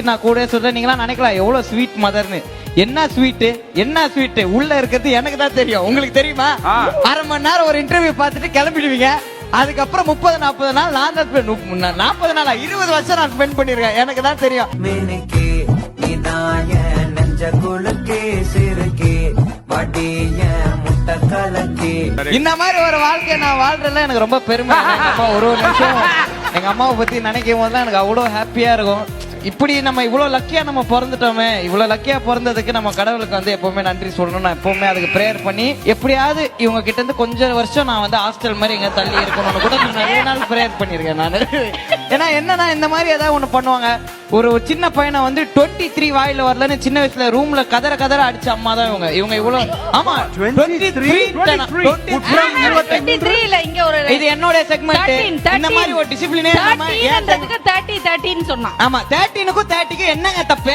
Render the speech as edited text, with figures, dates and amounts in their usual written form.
நான் கூட சொல்றேன், நீங்களாம் நினைக்கலாம் எவ்வளவு ஸ்வீட் மதர்னு. என்ன ஸ்வீட் உள்ள இருக்கிறது எனக்கு தான் தெரியும். உங்களுக்கு தெரியுமா? அரை மணி நேரம் ஒரு இன்டர்வியூ பார்த்துட்டு கிளம்பிடுவீங்க. அதுக்கப்புறம் 30-40 நாள் நான் தான் 40 நாளா 20 வருஷம் நான் ஸ்பெண்ட் பண்ணிருக்கேன். எனக்கு தான் தெரியும். இந்த மாதிரி ஒரு வாழ்க்கையை நான் வாழ்றதுல எனக்கு ரொம்ப பெருமை. ஒரு நிமிஷம் எங்க அம்மாவை பத்தி நினைக்கும் போதுதான் எனக்கு அவ்வளவு ஹாப்பியா இருக்கும். இப்படி நம்ம இவ்வளவு லக்கியா நம்ம பிறந்துட்டோமே, இவ்வளவு லக்கியா பிறந்ததுக்கு நம்ம கடவுளுக்கு வந்து எப்பவுமே நன்றி சொல்லணும். நான் எப்பவுமே அதுக்கு பிரேயர் பண்ணி எப்படியாவது இவங்க கிட்ட இருந்து கொஞ்சம் வருஷம் நான் வந்து ஹாஸ்டல் மாதிரி எங்க தள்ளி இருக்கணும்னு கூட நான் நிறைய நாள் பிரேயர் பண்ணிருக்கேன் நான். ஏன்னா என்னன்னா இந்த மாதிரி ஏதாவது ஒண்ணு பண்ணுவாங்க. ஒரு சின்ன பையனை வந்து 23 வாயில வரலன்னு சின்ன வயசுல ரூம்ல கதற அடிச்ச அம்மா தான் இவங்க. இவங்க இவ்வளவு ஆமா 23 இல்ல, இங்க ஒரு இது என்னோட செக்மெண்ட். இந்த மாதிரி ஒரு டிசிப்ளினே இல்லாம 30 சொன்னா. ஆமா 13க்கும் 30க்கும் என்னங்க தப்பு?